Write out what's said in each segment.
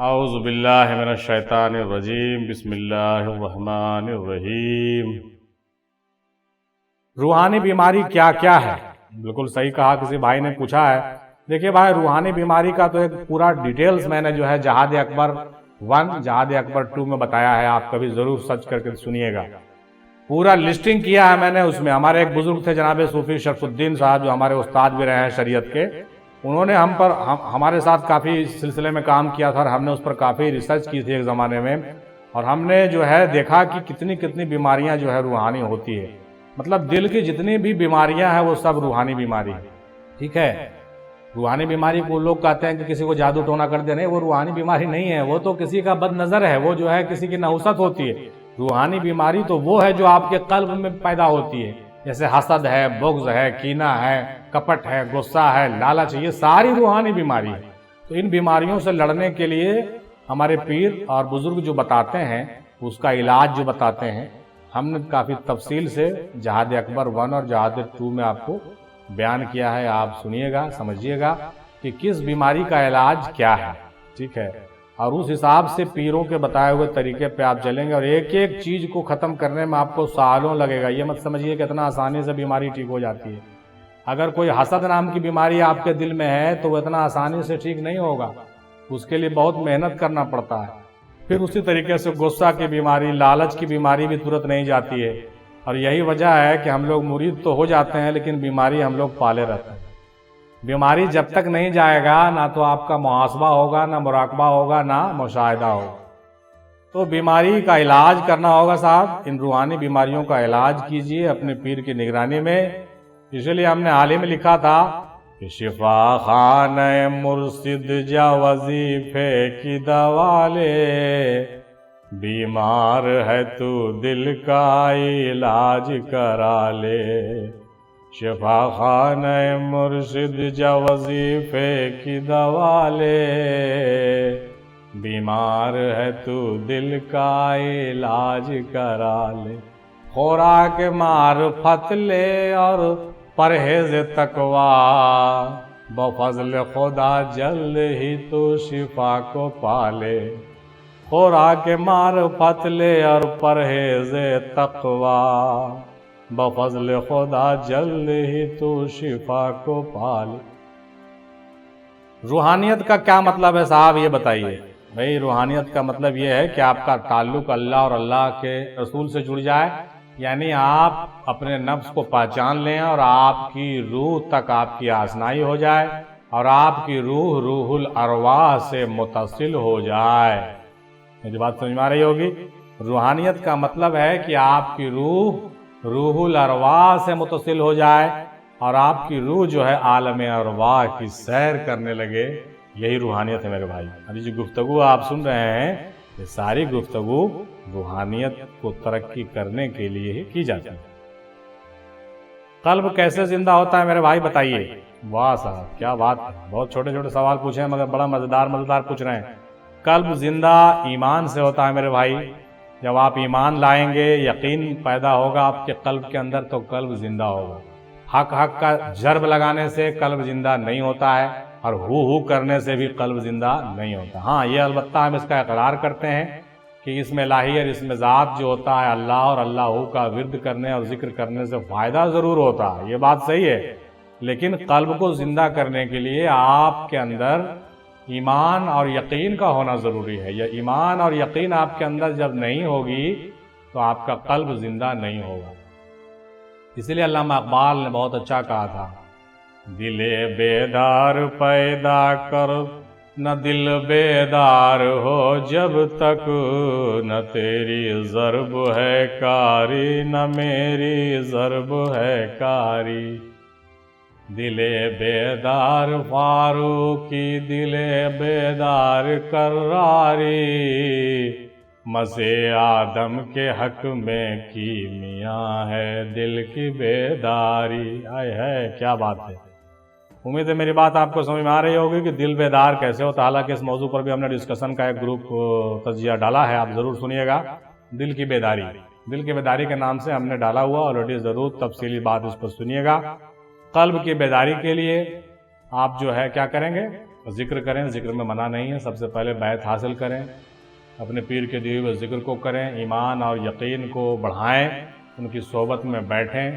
اعوذ باللہ من الشیطان الرجیم بسم اللہ الرحمن الرحیم۔ روحانی بیماری کیا کیا ہے؟ بالکل صحیح کہا، کسی بھائی نے پوچھا ہے۔ دیکھیے بھائی، روحانی بیماری کا تو ایک پورا ڈیٹیلز میں نے جو ہے جہاد اکبر 1 جہاد اکبر 2 میں بتایا ہے، آپ کبھی ضرور سرچ کر کے سنیے گا۔ پورا لسٹنگ کیا ہے میں نے اس میں۔ ہمارے ایک بزرگ تھے جناب صوفی شرف الدین صاحب، جو ہمارے استاد بھی رہے ہیں شریعت کے، انہوں نے ہمارے ساتھ کافی سلسلے میں کام کیا تھا، اور ہم نے اس پر کافی ریسرچ کی تھی ایک زمانے میں، اور ہم نے جو ہے دیکھا کہ کتنی بیماریاں جو ہے روحانی ہوتی ہے۔ مطلب دل کی جتنی بھی بیماریاں ہیں وہ سب روحانی بیماری ہیں، ٹھیک ہے۔ روحانی بیماری کو لوگ کہتے ہیں کہ کسی کو جادو ٹونا کر دے، نہیں، وہ روحانی بیماری نہیں ہے، وہ تو کسی کا بد نظر ہے، وہ جو ہے کسی کی نحوست ہوتی ہے۔ روحانی بیماری تو وہ ہے جو آپ کے قلب میں پیدا ہوتی ہے، جیسے حسد ہے، بغض ہے، کینہ ہے، کپٹ ہے، غصہ ہے، لالچ ہے، یہ ساری روحانی بیماری ہے۔ تو ان بیماریوں سے لڑنے کے لیے ہمارے پیر اور بزرگ جو بتاتے ہیں، اس کا علاج جو بتاتے ہیں، ہم نے کافی تفصیل سے جہاد اکبر 1 اور جہاد 2 میں آپ کو بیان کیا ہے۔ آپ سنیے گا، سمجھیے گا کہ کس بیماری کا علاج کیا ہے، ٹھیک ہے، اور اس حساب سے پیروں کے بتائے ہوئے طریقے پہ آپ چلیں گے، اور ایک ایک چیز کو ختم کرنے میں آپ کو سالوں لگے گا۔ یہ مت سمجھیے کہ اتنا آسانی سے بیماری ٹھیک ہو جاتی ہے۔ اگر کوئی حسد نام کی بیماری آپ کے دل میں ہے تو وہ اتنا آسانی سے ٹھیک نہیں ہوگا، اس کے لیے بہت محنت کرنا پڑتا ہے۔ پھر اسی طریقے سے غصہ کی بیماری، لالچ کی بیماری بھی ترنت نہیں جاتی ہے، اور یہی وجہ ہے کہ ہم لوگ مرید تو ہو جاتے ہیں لیکن بیماری ہم لوگ پالے رہتے ہیں۔ بیماری جب تک نہیں جائے گا، نہ تو آپ کا محاسبہ ہوگا، نہ مراقبہ ہوگا، نہ مشاہدہ ہوگا۔ تو بیماری کا علاج کرنا ہوگا صاحب، ان روحانی بیماریوں کا علاج کیجئے اپنے پیر کی نگرانی میں۔ اسی لیے ہم نے حال ہی میں لکھا تھا کہ شفا خانہ مرشد جا وظیفے کی دوا لے، بیمار ہے تو دل کا علاج کرا لے۔ شفا خانہ مرشد جا وظیفے کی دوا لے، بیمار ہے تو دل کا علاج کرا لے۔ خوراک معرفت لے اور پرہیز تقویٰ، بفضل خدا جلد ہی تو شفا کو پالے۔ خوراک معرفت لے اور پرہیز تقویٰ، بفضل خدا جلد ہی تو شفا کو پالے۔ روحانیت کا کیا مطلب ہے صاحب، یہ بتائیے بھئی۔ روحانیت کا مطلب یہ ہے کہ آپ کا تعلق اللہ اور اللہ کے رسول سے جڑ جائے، یعنی آپ اپنے نفس کو پہچان لیں اور آپ کی روح تک آپ کی آشنائی ہو جائے، اور آپ کی روح الارواح سے متصل ہو جائے۔ میری بات سمجھ میں آ رہی ہوگی؟ روحانیت کا مطلب ہے کہ آپ کی روح الارواح سے متصل ہو جائے، اور آپ کی روح جو ہے عالم ارواح کی سیر کرنے لگے۔ یہی روحانیت ہے میرے بھائی۔ ابھی جو گفتگو آپ سن رہے ہیں، یہ ساری گفتگو روحانیت کو ترقی کرنے کے لیے ہی کی جاتی ہے۔ قلب کیسے زندہ ہوتا ہے میرے بھائی، بتائیے۔ واہ صاحب، کیا بات ہے، بہت چھوٹے چھوٹے سوال پوچھے ہیں مگر بڑا مزیدار پوچھ رہے ہیں۔ قلب زندہ ایمان سے ہوتا ہے میرے بھائی۔ جب آپ ایمان لائیں گے، یقین پیدا ہوگا آپ کے قلب کے اندر، تو قلب زندہ ہوگا۔ حق کا جرب لگانے سے قلب زندہ نہیں ہوتا ہے، اور ہو کرنے سے بھی قلب زندہ نہیں ہوتا۔ ہاں، یہ البتہ ہم اس کا اقرار کرتے ہیں کہ اس میں الہی اور اس میں ذات جو ہوتا ہے، اللہ اور اللہ کا ورد کرنے اور ذکر کرنے سے فائدہ ضرور ہوتا ہے، یہ بات صحیح ہے، لیکن قلب کو زندہ کرنے کے لیے آپ کے اندر ایمان اور یقین کا ہونا ضروری ہے۔ یہ ایمان اور یقین آپ کے اندر جب نہیں ہوگی تو آپ کا قلب زندہ نہیں ہوگا۔ اسی لیے علامہ اقبال نے بہت اچھا کہا تھا، دل بیدار پیدا کر، نہ دل بیدار ہو جب تک، نہ تیری ضرب ہے کاری، نہ میری ضرب ہے کاری۔ دل بیدار فاروقی، دل بیدار کراری، مسیح آدم کے حق میں کیمیا ہے دل کی بیداری۔ آئے ہے، کیا بات ہے۔ امید ہے میری بات آپ کو سمجھ میں آ رہی ہوگی کہ دل بیدار کیسے ہوتا ہے۔ حالانکہ اس موضوع پر بھی ہم نے ڈسکشن کا ایک گروپ تجزیہ ڈالا ہے، آپ ضرور سنیے گا۔ دل کی بیداری، دل کی بیداری کے نام سے ہم نے ڈالا ہوا، آلریڈی ضرور تفصیلی بات اس پر سنیے گا۔ قلب کی بیداری کے لیے آپ جو ہے کیا کریں گے، ذکر کریں، ذکر میں منع نہیں ہے، سب سے پہلے بیعت حاصل کریں، اپنے پیر کے دیے ہوئے ذکر کو کریں، ایمان اور یقین کو بڑھائیں، ان کی صحبت میں بیٹھیں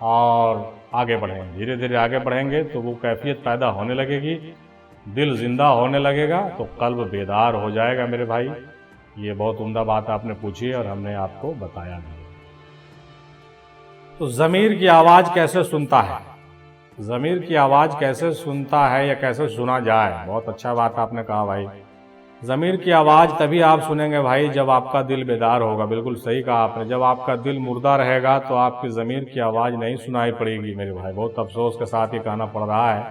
اور آگے بڑھیں۔ دھیرے دھیرے آگے بڑھیں گے تو وہ کیفیت پیدا ہونے لگے گی، دل زندہ ہونے لگے گا تو قلب بیدار ہو جائے گا میرے بھائی۔ یہ بہت عمدہ بات آپ نے پوچھی اور ہم نے آپ کو بتایا بھی۔ تو ضمیر کی آواز کیسے سنتا ہے؟ ضمیر کی آواز کیسے سنتا ہے یا کیسے سنا جائے؟ بہت اچھا بات آپ نے کہا بھائی۔ ضمیر کی آواز تبھی آپ سنیں گے بھائی جب آپ کا دل بیدار ہوگا۔ بالکل صحیح کہا آپ نے، جب آپ کا دل مردہ رہے گا تو آپ کی ضمیر کی آواز نہیں سنائی پڑے گی میرے بھائی۔ بہت افسوس کے ساتھ یہ کہنا پڑ رہا ہے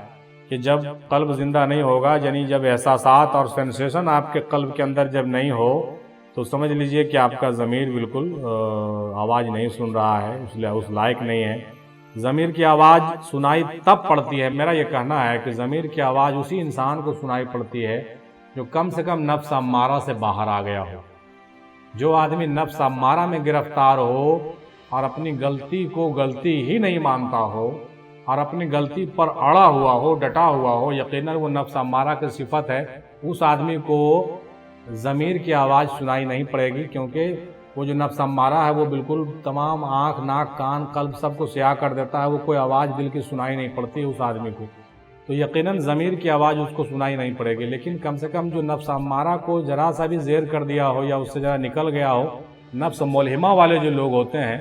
کہ جب قلب زندہ نہیں ہوگا، یعنی جب احساسات اور سینسیشن آپ کے قلب کے اندر جب نہیں ہو تو سمجھ لیجئے کہ آپ کا ضمیر بالکل آواز نہیں سن رہا ہے، اس لائق نہیں ہے۔ ضمیر کی آواز سنائی تب پڑتی ہے، میرا یہ کہنا ہے کہ ضمیر کی آواز اسی انسان کو سنائی پڑتی ہے جو کم سے کم نفس امارہ سے باہر آ گیا ہو۔ جو آدمی نفس امارہ میں گرفتار ہو اور اپنی غلطی کو غلطی ہی نہیں مانتا ہو اور اپنی غلطی پر اڑا ہوا ہو، ڈٹا ہوا ہو، یقیناً وہ نفس امارہ کی صفت ہے، اس آدمی کو ضمیر کی آواز سنائی نہیں پڑے گی، کیونکہ وہ جو نفس امارہ ہے وہ بالکل تمام آنکھ، ناک، کان، قلب سب کو سیاہ کر دیتا ہے، وہ کوئی آواز دل کی سنائی نہیں پڑتی اس آدمی کو، تو یقیناً ضمیر کی آواز اس کو سنائی نہیں پڑے گی۔ لیکن کم سے کم جو نفس امارہ کو ذرا سا بھی زیر کر دیا ہو یا اس سے ذرا نکل گیا ہو، نفس ملہمہ والے جو لوگ ہوتے ہیں،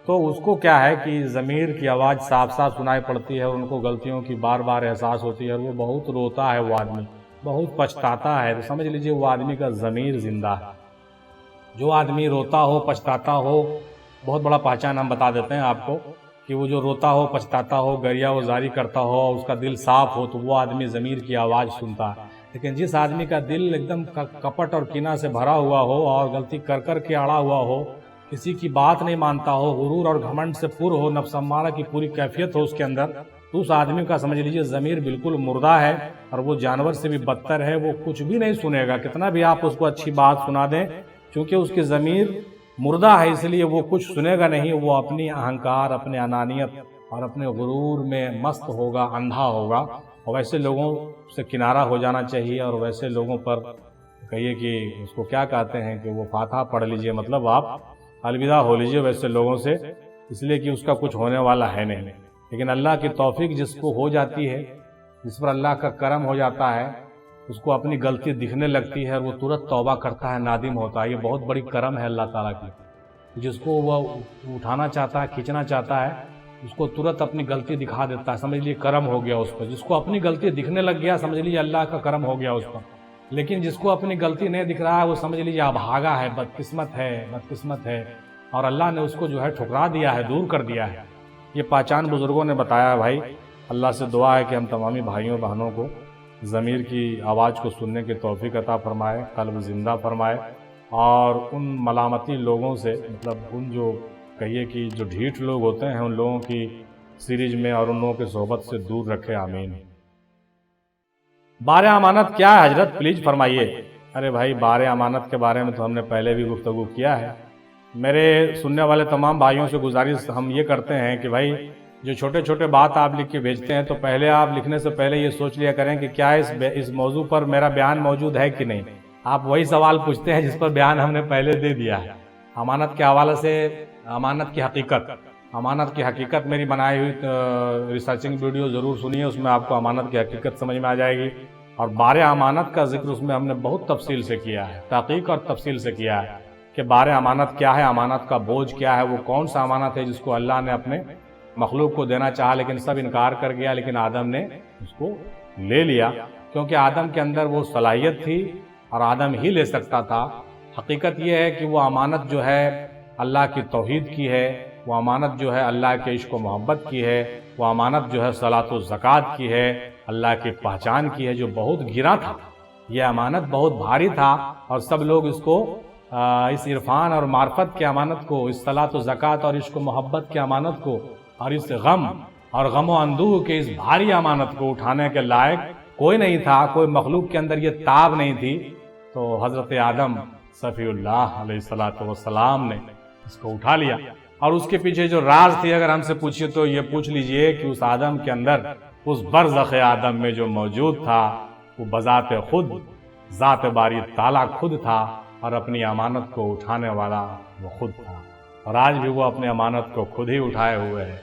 تو اس کو کیا ہے کہ ضمیر کی آواز صاف صاف سنائی پڑتی ہے، ان کو غلطیوں کی بار بار احساس ہوتی ہے اور وہ بہت روتا ہے، وہ آدمی بہت پچھتاتا ہے، تو سمجھ لیجئے وہ آدمی کا ضمیر زندہ ہے۔ جو آدمی روتا ہو، پچھتاتا ہو، بہت بڑا پہچان ہم بتا دیتے ہیں آپ کو کہ وہ جو روتا ہو، پچھتاتا ہو، گریہ وزاری کرتا ہو، اس کا دل صاف ہو، تو وہ آدمی ضمیر کی آواز سنتا ہے۔ لیکن جس آدمی کا دل ایک دم کپٹ اور کینہ سے بھرا ہوا ہو اور غلطی کر کر کے اڑا ہوا ہو، کسی کی بات نہیں مانتا ہو، غرور اور گھمنڈ سے پر ہو، نفس امارہ کی پوری کیفیت ہو اس کے اندر، تو اس آدمی کا سمجھ لیجئے ضمیر بالکل مردہ ہے اور وہ جانور سے بھی بدتر ہے، وہ کچھ بھی نہیں سنے گا، کتنا بھی آپ اس کو اچھی بات سنا دیں، چونکہ اس کی ضمیر مردہ ہے، اس لیے وہ کچھ سنے گا نہیں، وہ اپنی اہنکار، اپنے انانیت اور اپنے غرور میں مست ہوگا، اندھا ہوگا۔ اور ویسے لوگوں سے کنارہ ہو جانا چاہیے، اور ویسے لوگوں پر کہیے کہ اس کو کیا کہتے ہیں کہ وہ فاتحہ پڑھ لیجئے، مطلب آپ الوداع ہو لیجئے ویسے لوگوں سے، اس لیے کہ اس کا کچھ ہونے والا ہے نہیں۔ لیکن اللہ کی توفیق جس کو ہو جاتی ہے، جس پر اللہ کا کرم ہو جاتا ہے، اس کو اپنی غلطی دکھنے لگتی ہے اور وہ ترنت توبہ کرتا ہے، نادم ہوتا ہے۔ یہ بہت بڑی کرم ہے اللہ تعالیٰ کی، جس کو وہ اٹھانا چاہتا ہے، کھینچنا چاہتا ہے، اس کو ترنت اپنی غلطی دکھا دیتا ہے، سمجھ لیجیے کرم ہو گیا اس پر۔ جس کو اپنی غلطی دکھنے لگ گیا، سمجھ لیجیے اللہ کا کرم ہو گیا اس پر۔ لیکن جس کو اپنی غلطی نہیں دکھ رہا ہے، وہ سمجھ لیجیے ابھاگا ہے، بدقسمت ہے، اور اللہ نے اس کو جو ہے ٹھکرا دیا ہے، دور کر دیا ہے۔ یہ پہچان بزرگوں نے بتایا ہے بھائی۔ اللہ سے دعا ہے کہ ہم تمامی بھائیوں بہنوں کو ضمیر کی آواز کو سننے کی توفیق عطا فرمائے، قلب زندہ فرمائے، اور ان ملامتی لوگوں سے، مطلب ان جو کہیے کہ جو ڈھیٹ لوگ ہوتے ہیں، ان لوگوں کی سیریز میں اور ان لوگوں کی صحبت سے دور رکھے، آمین۔ بار امانت کیا ہے حضرت، پلیز فرمائیے۔ ارے بھائی، بار امانت کے بارے میں تو ہم نے پہلے بھی گفتگو کیا ہے۔ میرے سننے والے تمام بھائیوں سے گزارش ہم یہ کرتے ہیں کہ بھائی جو چھوٹے چھوٹے بات آپ لکھ کے بھیجتے ہیں، تو پہلے آپ لکھنے سے پہلے یہ سوچ لیا کریں کہ کیا اس موضوع پر میرا بیان موجود ہے کہ نہیں۔ آپ وہی سوال پوچھتے ہیں جس پر بیان ہم نے پہلے دے دیا ہے۔ امانت کے حوالے سے امانت کی حقیقت میری بنائی ہوئی ریسرچنگ ویڈیو ضرور سنیے، اس میں آپ کو امانت کی حقیقت سمجھ میں آ جائے گی۔ اور بار امانت کا ذکر اس میں ہم نے بہت تفصیل سے کیا ہے، تحقیق اور تفصیل سے کیا ہے کہ بار امانت کیا ہے، امانت کا بوجھ کیا ہے، وہ کون سا امانت ہے جس کو اللہ نے اپنے مخلوق کو دینا چاہا لیکن سب انکار کر گیا، لیکن آدم نے اس کو لے لیا، کیونکہ آدم کے اندر وہ صلاحیت تھی اور آدم ہی لے سکتا تھا۔ حقیقت یہ ہے کہ وہ امانت جو ہے اللہ کی توحید کی ہے، وہ امانت جو ہے اللہ کے عشق و محبت کی ہے، وہ امانت جو ہے صلاۃ و زکوٰۃ کی ہے، اللہ کی پہچان کی ہے، جو بہت گرا تھا۔ یہ امانت بہت بھاری تھا اور سب لوگ اس کو اس عرفان اور معرفت کے امانت کو، اس صلاۃ و زکوٰۃ اور عشق و محبت کے امانت کو، اور اس غم و اندوہ کے اس بھاری امانت کو اٹھانے کے لائق کوئی نہیں تھا، کوئی مخلوق کے اندر یہ تاب نہیں تھی۔ تو حضرت آدم صفی اللہ علیہ الصلوۃ والسلام نے اس کو اٹھا لیا، اور اس کے پیچھے جو راز تھی اگر ہم سے پوچھیے تو یہ پوچھ لیجئے کہ اس آدم کے اندر، اس برزخ آدم میں جو موجود تھا، وہ بذات خود ذات باری تعالیٰ خود تھا اور اپنی امانت کو اٹھانے والا وہ خود تھا، اور آج بھی وہ اپنی امانت کو خود ہی اٹھائے ہوئے ہے۔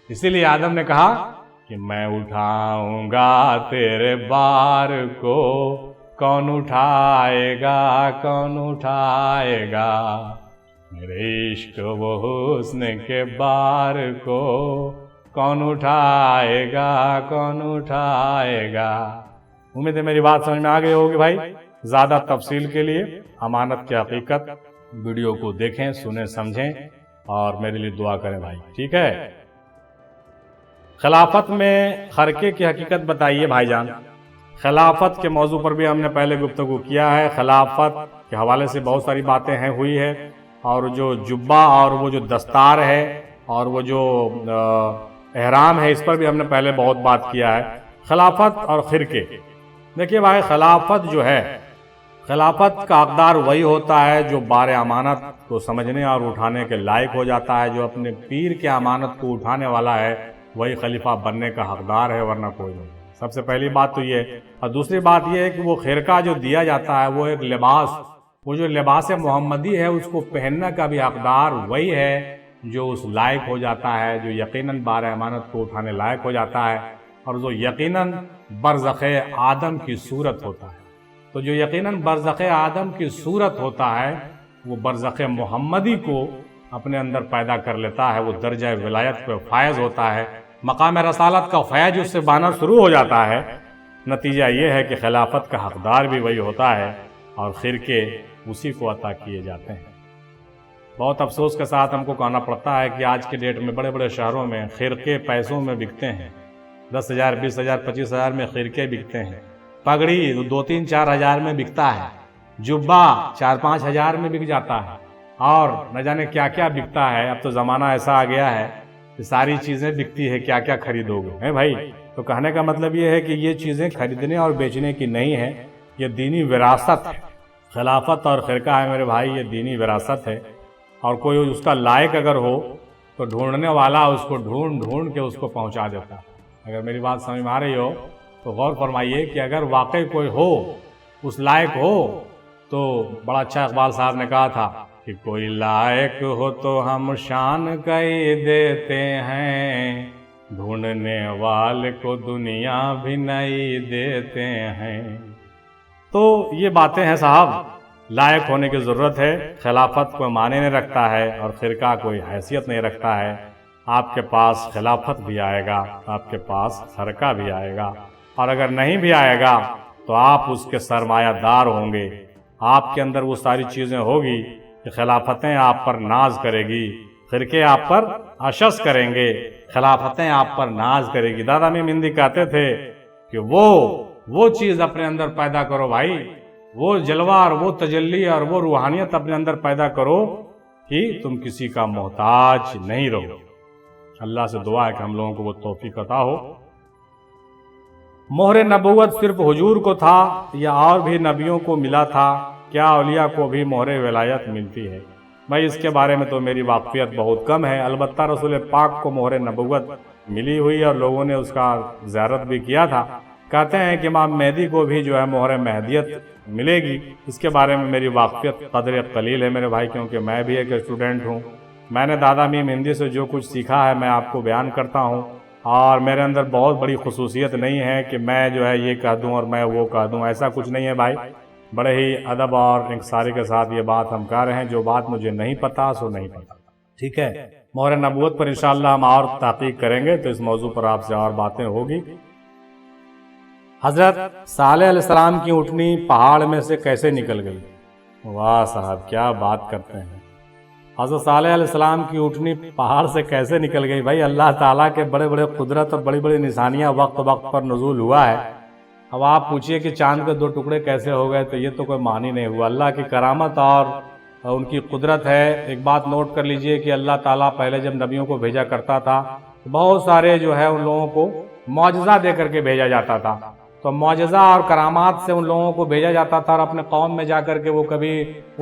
اسی لیے آدم نے کہا کہ میں اٹھاؤں گا تیرے بار کو، کون اٹھائے گا کون اٹھائے گا، میرے عشق و حسن کے بار کو کون اٹھائے گا کون اٹھائے گا۔ امید ہے میری بات سمجھ میں آ گئی ہوگی بھائی۔ زیادہ تفصیل کے لیے امانت کی حقیقت ویڈیو کو دیکھیں، سنیں، سمجھیں اور میرے لیے دعا کریں بھائی، ٹھیک ہے۔ خلافت میں خرقے کی حقیقت بتائیے بھائی جان۔ خلافت کے موضوع پر بھی ہم نے پہلے گفتگو کیا ہے، خلافت کے حوالے سے بہت ساری باتیں ہوئی ہے، اور جو جبہ اور وہ جو دستار ہے اور وہ جو احرام ہے، اس پر بھی ہم نے پہلے بہت بات کیا ہے۔ خلافت اور خرقے، دیکھیے بھائی، خلافت جو ہے، خلافت کا حقدار وہی ہوتا ہے جو بار امانت کو سمجھنے اور اٹھانے کے لائق ہو جاتا ہے۔ جو اپنے پیر کے امانت کو اٹھانے والا ہے وہی خلیفہ بننے کا حقدار ہے، ورنہ کوئی نہیں۔ سب سے پہلی بات تو یہ، اور دوسری بات یہ ہے کہ وہ خرقہ جو دیا جاتا ہے وہ ایک لباس، وہ جو لباس محمدی ہے، اس کو پہننے کا بھی حقدار وہی ہے جو اس لائق ہو جاتا ہے، جو یقیناً بار امانت کو اٹھانے لائق ہو جاتا ہے، اور جو یقیناً برزخ آدم کی صورت ہوتا ہے۔ تو جو یقیناً برزخ آدم کی صورت ہوتا ہے وہ برزخ محمدی کو اپنے اندر پیدا کر لیتا ہے، وہ درجہ ولایت پہ فائز ہوتا ہے، مقام رسالت کا فیض اس سے بانا شروع ہو جاتا ہے۔ نتیجہ یہ ہے کہ خلافت کا حقدار بھی وہی ہوتا ہے اور خرقے اسی کو عطا کیے جاتے ہیں۔ بہت افسوس کے ساتھ ہم کو کہنا پڑتا ہے کہ آج کے ڈیٹ میں بڑے بڑے شہروں میں خرقے پیسوں میں بکتے ہیں، 10,000 20,000 25,000 میں خرقے بکتے ہیں، پگڑی 2-3 4 ہزار میں بکتا ہے، جبہ 4-5 ہزار میں بک جاتا ہے، اور نہ جانے کیا کیا بکتا ہے۔ اب تو زمانہ ایسا آ گیا ہے کہ ساری چیزیں بکتی ہے، کیا کیا خریدو گے ہیں بھائی۔ تو کہنے کا مطلب یہ ہے کہ یہ چیزیں خریدنے اور بیچنے کی نہیں ہے، یہ دینی وراثت ہے۔ خلافت اور خرقہ ہے میرے بھائی، یہ دینی وراثت ہے، اور کوئی اس کا لائق اگر ہو تو ڈھونڈنے والا اس کو ڈھونڈ کے اس کو پہنچا دیتا ہے۔ اگر میری بات سمجھ میں آ رہی ہو تو غور فرمائیے کہ اگر واقعی کوئی ہو، اس لائق ہو، تو بڑا اچھا اقبال صاحب نے کہا تھا کہ کوئی لائق ہو تو ہم شان کہی دیتے ہیں، ڈھونڈنے والے کو دنیا بھی نہیں دیتے ہیں۔ تو یہ باتیں ہیں صاحب، لائق ہونے کی ضرورت ہے۔ خلافت کوئی معنی نہیں رکھتا ہے اور خرقہ کوئی حیثیت نہیں رکھتا ہے۔ آپ کے پاس خلافت بھی آئے گا، آپ کے پاس خرقہ بھی آئے گا، اور اگر نہیں بھی آئے گا تو آپ اس کے سرمایہ دار ہوں گے۔ آپ کے اندر وہ ساری چیزیں ہوگی کہ خلافتیں آپ پر ناز کرے گی، خرقے آپ پر عشش کریں گے، خلافتیں آپ پر ناز کرے گی۔ دادا میم ہندی کہتے تھے کہ وہ چیز اپنے اندر پیدا کرو بھائی، وہ جلوہ اور وہ تجلی اور وہ روحانیت اپنے اندر پیدا کرو کہ تم کسی کا محتاج نہیں رہو۔ اللہ سے دعا ہے کہ ہم لوگوں کو وہ توفیق عطا ہو۔ مہر نبوت صرف حضور کو تھا یا اور بھی نبیوں کو ملا تھا؟ کیا اولیاء کو بھی مہر ولایت ملتی ہے؟ بھائی اس کے بارے میں تو میری واقفیت بہت کم ہے، البتہ رسول پاک کو مہر نبوت ملی ہوئی اور لوگوں نے اس کا زیارت بھی کیا تھا۔ کہتے ہیں کہ امام مہدی کو بھی جو ہے مہر مہدیت ملے گی۔ اس کے بارے میں میری واقفیت قدر قلیل ہے میرے بھائی، کیونکہ میں بھی ایک اسٹوڈنٹ ہوں۔ میں نے دادا میم ہندی سے جو کچھ سیکھا ہے میں آپ کو بیان کرتا ہوں، اور میرے اندر بہت بڑی خصوصیت نہیں ہے کہ میں جو ہے یہ کہہ دوں اور میں وہ کہہ دوں، ایسا کچھ نہیں ہے بھائی۔ بڑے ہی ادب اور انکساری کے ساتھ یہ بات ہم کہہ رہے ہیں، جو بات مجھے نہیں پتا سو نہیں پتا، ٹھیک ہے۔ مہر نبوت پر انشاءاللہ ہم اور تحقیق کریں گے تو اس موضوع پر آپ سے اور باتیں ہوگی۔ حضرت صالح علیہ السلام کی اونٹنی پہاڑ میں سے کیسے نکل گئی؟ واہ صاحب کیا بات کرتے ہیں۔ حضرت صالح علیہ السلام کی اونٹنی پہاڑ سے کیسے نکل گئی؟ بھائی اللہ تعالیٰ کے بڑے بڑے قدرت اور بڑی بڑی نشانیاں وقت وقت پر نزول ہوا ہے۔ اب آپ پوچھئے کہ چاند کے 2 ٹکڑے کیسے ہو گئے، تو یہ تو کوئی معنی نہیں ہوا۔ اللہ کی کرامت اور ان کی قدرت ہے۔ ایک بات نوٹ کر لیجئے کہ اللہ تعالیٰ پہلے جب نبیوں کو بھیجا کرتا تھا بہت سارے جو ہے ان لوگوں کو معجزہ دے کر کے بھیجا جاتا تھا، تو معجزہ اور کرامات سے ان لوگوں کو بھیجا جاتا تھا، اور اپنے قوم میں جا کر کے وہ کبھی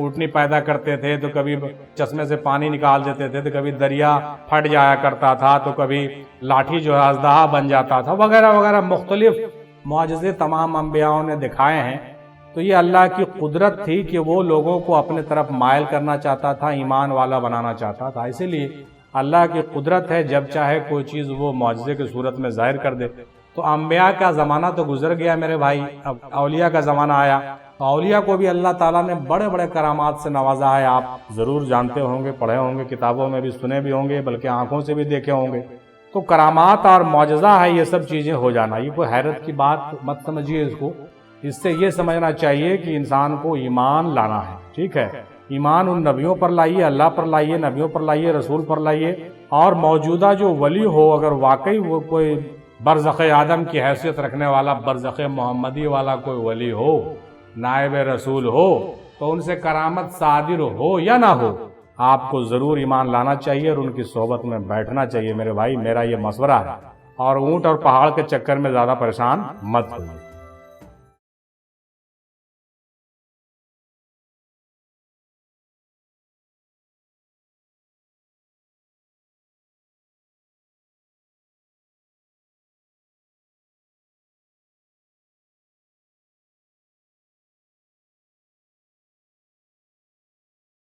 اونٹنی پیدا کرتے تھے، تو کبھی چشمے سے پانی نکال دیتے تھے، تو کبھی دریا پھٹ جایا کرتا تھا، تو کبھی لاٹھی جو ہے اژدہا بن جاتا تھا، وغیرہ وغیرہ مختلف معجزے تمام انبیاؤں نے دکھائے ہیں، تو یہ اللہ کی قدرت تھی کہ وہ لوگوں کو اپنے طرف مائل کرنا چاہتا تھا، ایمان والا بنانا چاہتا تھا۔ اسی لیے اللہ کی قدرت ہے، جب چاہے کوئی چیز وہ معجزے کی صورت میں ظاہر کر دے۔ تو انبیاء کا زمانہ تو گزر گیا میرے بھائی، اب اولیاء کا زمانہ آیا۔ تو اولیاء کو بھی اللہ تعالیٰ نے بڑے بڑے کرامات سے نوازا ہے، آپ ضرور جانتے ہوں گے، پڑھے ہوں گے، کتابوں میں بھی سنے بھی ہوں گے، بلکہ آنکھوں سے بھی دیکھے ہوں گے۔ تو کرامات اور معجزہ ہے یہ سب چیزیں ہو جانا، یہ کوئی حیرت کی بات مت سمجھیے اس کو۔ اس سے یہ سمجھنا چاہیے کہ انسان کو ایمان لانا ہے، ٹھیک ہے؟ ایمان ان نبیوں پر لائیے، اللہ پر لائیے، نبیوں پر لائیے، رسول پر لائیے، اور موجودہ جو ولی ہو اگر واقعی وہ کوئی برزخ آدم کی حیثیت رکھنے والا، برزخ محمدی والا کوئی ولی ہو، نائب رسول ہو، تو ان سے کرامت صادر ہو یا نہ ہو، آپ کو ضرور ایمان لانا چاہیے اور ان کی صحبت میں بیٹھنا چاہیے میرے بھائی، میرا یہ مشورہ ہے۔ اور اونٹ اور پہاڑ کے چکر میں زیادہ پریشان مت ہوئیے۔